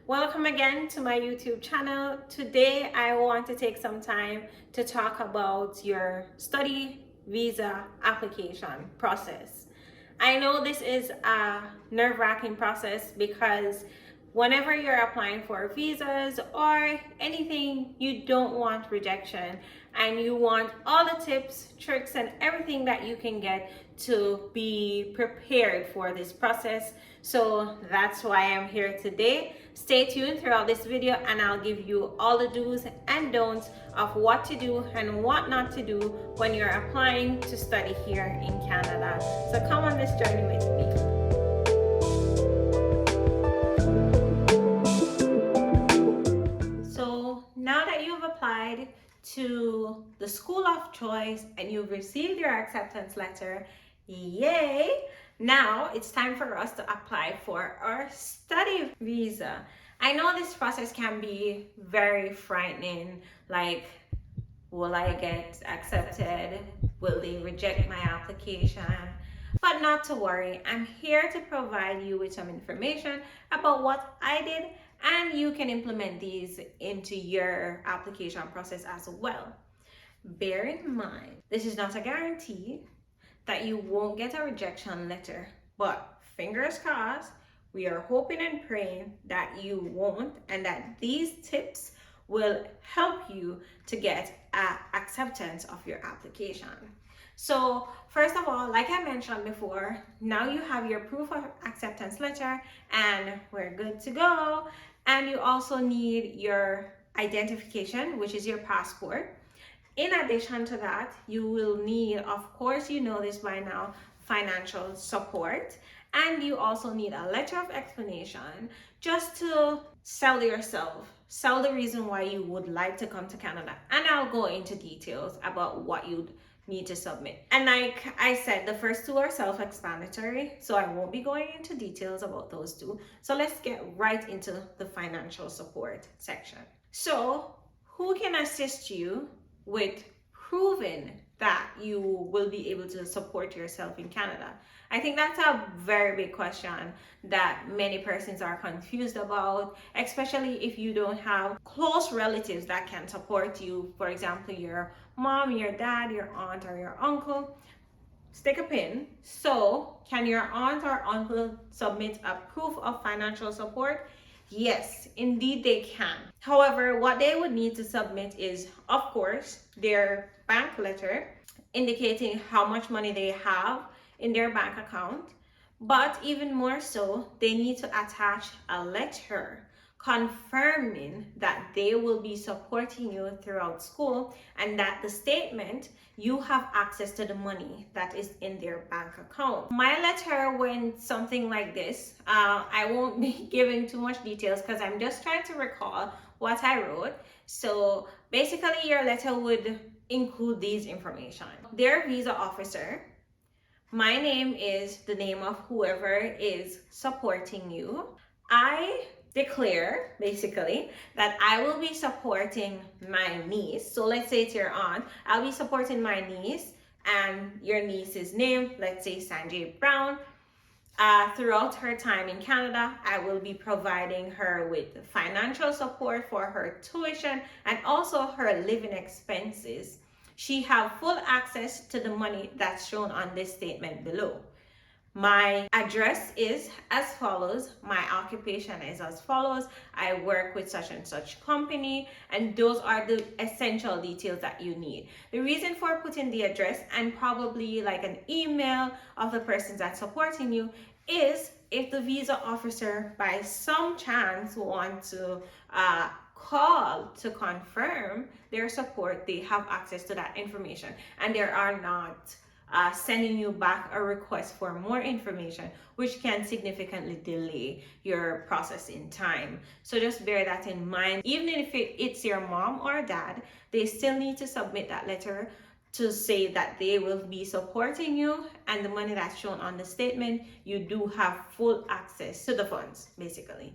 Welcome again to my YouTube channel. Today I want to take some time to talk about your study visa application process. I know this is a nerve-wracking process because whenever you're applying for visas or anything, you don't want rejection and you want all the tips, tricks, and everything that you can get to be prepared for this process. So that's why I'm here today. Stay tuned throughout this video and I'll give you all the do's and don'ts of what to do and what not to do when you're applying to study here in Canada. So come on this journey with me. Now that you've applied to the school of choice and you've received your acceptance letter, yay! Now it's time for us to apply for our study visa. I know this process can be very frightening, like, will I get accepted? Will they reject my application? But not to worry, I'm here to provide you with some information about what I did, and you can implement these into your application process as well. Bear in mind, this is not a guarantee that you won't get a rejection letter, but fingers crossed, we are hoping and praying that you won't, and that these tips will help you to get acceptance of your application. So first of all, like I mentioned before, now you have your proof of acceptance letter and we're good to go. And you also need your identification, which is your passport. In addition to that, you will need, of course, you know this by now, financial support. And you also need a letter of explanation just to sell yourself, sell the reason why you would like to come to Canada. And I'll go into details about what you'd need to submit. And like I said, the first two are self-explanatory, so I won't be going into details about those two. So let's get right into the financial support section. So who can assist you with proving that you will be able to support yourself in Canada? I think that's a very big question that many persons are confused about, especially if you don't have close relatives that can support you. For example, your mom, your dad, your aunt, or your uncle. Stick a pin. So, can your aunt or uncle submit a proof of financial support? Yes, indeed they can. However, what they would need to submit is, of course, their bank letter indicating how much money they have in their bank account, but even more so, they need to attach a letter confirming that they will be supporting you throughout school and that the statement you have access to the money that is in their bank account. My letter went something like this. I won't be giving too much details because I'm just trying to recall what I wrote. So basically your letter would include these information. Dear visa officer, my name is the name of whoever is supporting you. I declare basically that I will be supporting my niece. So let's say it's your aunt. I'll be supporting my niece and your niece's name, let's say Sanjay Brown. Throughout her time in Canada, I will be providing her with financial support for her tuition and also her living expenses. She have full access to the money that's shown on this statement below. My address is as follows. My occupation is as follows. I work with such and such company, and those are the essential details that you need. The reason for putting the address and probably like an email of the person that's supporting you is if the visa officer by some chance want to call to confirm their support, they have access to that information and they are not sending you back a request for more information, which can significantly delay your processing time. So just bear that in mind. Even if it's your mom or dad, they still need to submit that letter to say that they will be supporting you, and the money that's shown on the statement, you do have full access to the funds, basically.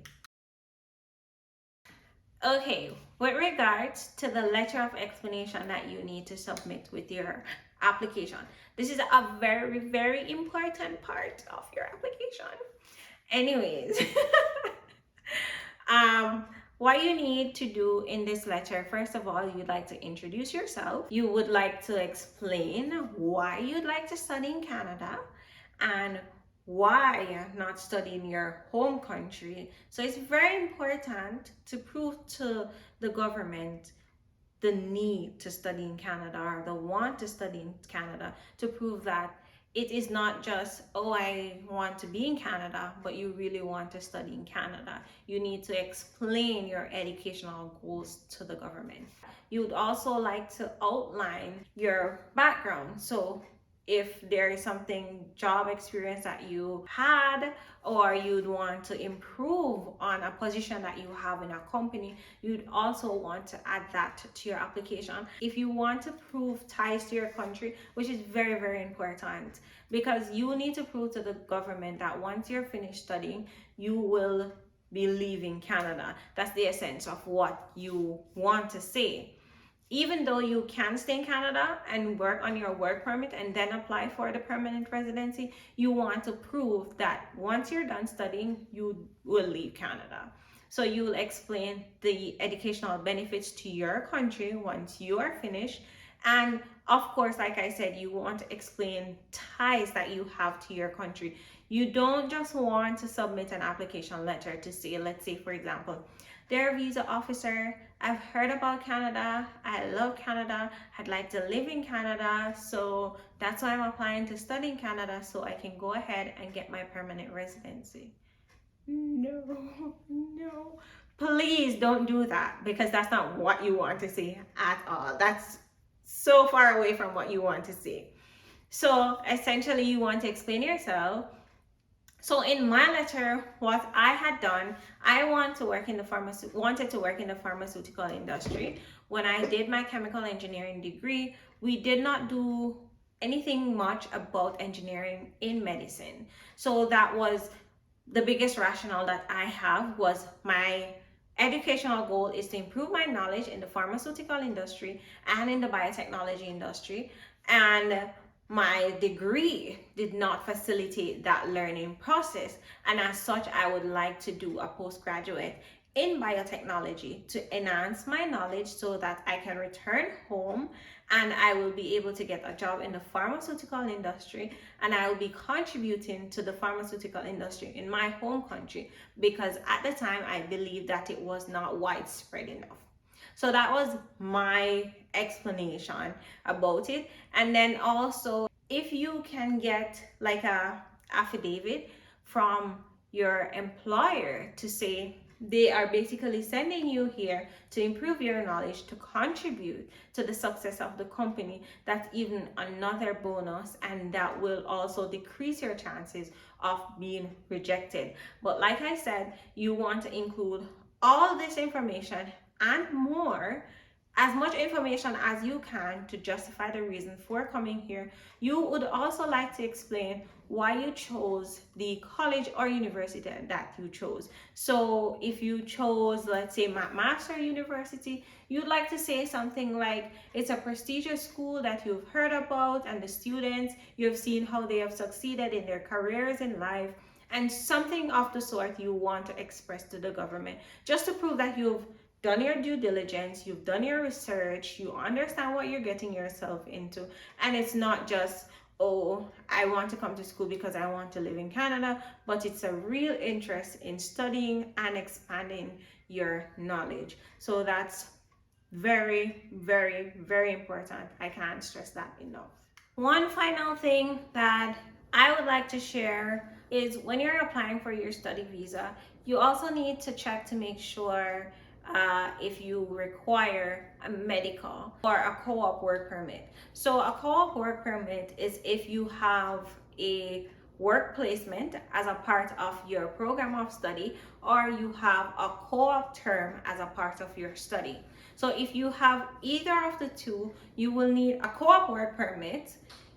Okay, with regards to the letter of explanation that you need to submit with your application, this is a very, very important part of your application. Anyways, What you need to do in this letter, first of all, you'd like to introduce yourself. You would like to explain why you'd like to study in Canada and why not study in your home country. So it's very important to prove to the government the need to study in Canada or the want to study in Canada, to prove that it is not just, oh, I want to be in Canada, but you really want to study in Canada. You need to explain your educational goals to the government. You would also like to outline your background. So if there is something, job experience that you had, or you'd want to improve on a position that you have in a company, you'd also want to add that to your application. If you want to prove ties to your country, which is very, very important, because you need to prove to the government that once you're finished studying, you will be leaving Canada. That's the essence of what you want to say. Even though you can stay in Canada and work on your work permit and then apply for the permanent residency, you want to prove that once you're done studying, you will leave Canada. So you will explain the educational benefits to your country once you are finished. And of course, like I said, you want to explain ties that you have to your country. You don't just want to submit an application letter to say, let's say, for example, dear visa officer, I've heard about Canada. I love Canada. I'd like to live in Canada. So that's why I'm applying to study in Canada so I can go ahead and get my permanent residency. No, no. Please don't do that, because that's not what you want to see at all. That's so far away from what you want to see. So essentially, you want to explain yourself. So in my letter, what I had done, I wanted to work in the pharmaceutical industry. When I did my chemical engineering degree, we did not do anything much about engineering in medicine. So that was the biggest rationale that I have, was my educational goal is to improve my knowledge in the pharmaceutical industry and in the biotechnology industry. And my degree did not facilitate that learning process. And as such, I would like to do a postgraduate in biotechnology to enhance my knowledge so that I can return home and I will be able to get a job in the pharmaceutical industry, and I will be contributing to the pharmaceutical industry in my home country, because at the time I believed that it was not widespread enough. So that was my explanation about it. And then also, if you can get like a affidavit from your employer to say they are basically sending you here to improve your knowledge, to contribute to the success of the company, that's even another bonus, and that will also decrease your chances of being rejected. But like I said, you want to include all this information and more, as much information as you can, to justify the reason for coming here. You would also like to explain why you chose the college or university that you chose. So if you chose, let's say, McMaster University, you'd like to say something like it's a prestigious school that you've heard about, and the students, you've seen how they have succeeded in their careers in life, and something of the sort you want to express to the government, just to prove that you've done your due diligence, you've done your research, you understand what you're getting yourself into, and it's not just, oh, I want to come to school because I want to live in Canada, but it's a real interest in studying and expanding your knowledge. So that's very, very, very important. I can't stress that enough. One final thing that I would like to share is, when you're applying for your study visa, you also need to check to make sure if you require a medical or a co-op work permit. So a co-op work permit is if you have a work placement as a part of your program of study, or you have a co-op term as a part of your study. So if you have either of the two, you will need a co-op work permit,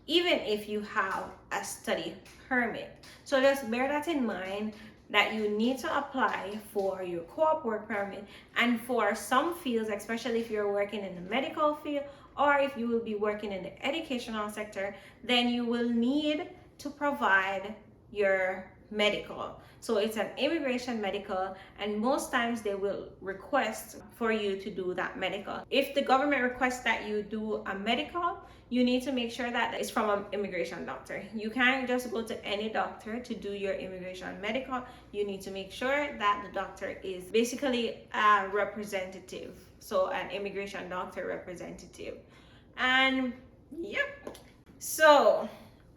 even if you have a study permit. So just bear that in mind, that you need to apply for your co-op work permit. And for some fields, especially if you're working in the medical field, or if you will be working in the educational sector, then you will need to provide your medical. So it's an immigration medical, and most times they will request for you to do that medical. If the government requests that you do a medical, you need to make sure that it's from an immigration doctor. You can't just go to any doctor to do your immigration medical. You need to make sure that the doctor is basically a representative, so an immigration doctor representative. And yep, so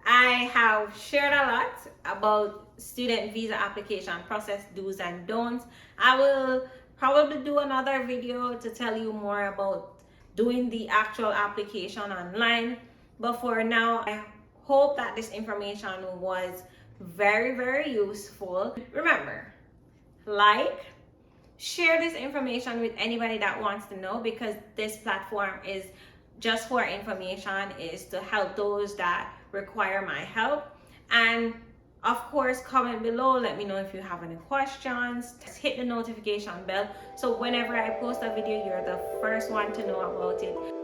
I have shared a lot about student visa application process, do's and don'ts. I will probably do another video to tell you more about doing the actual application online. But for now, I hope that this information was very, very useful. Remember, like, share this information with anybody that wants to know, because this platform is just for information, is to help those that require my help. And of course, comment below, let me know if you have any questions. Just hit the notification bell so whenever I post a video, you're the first one to know about it.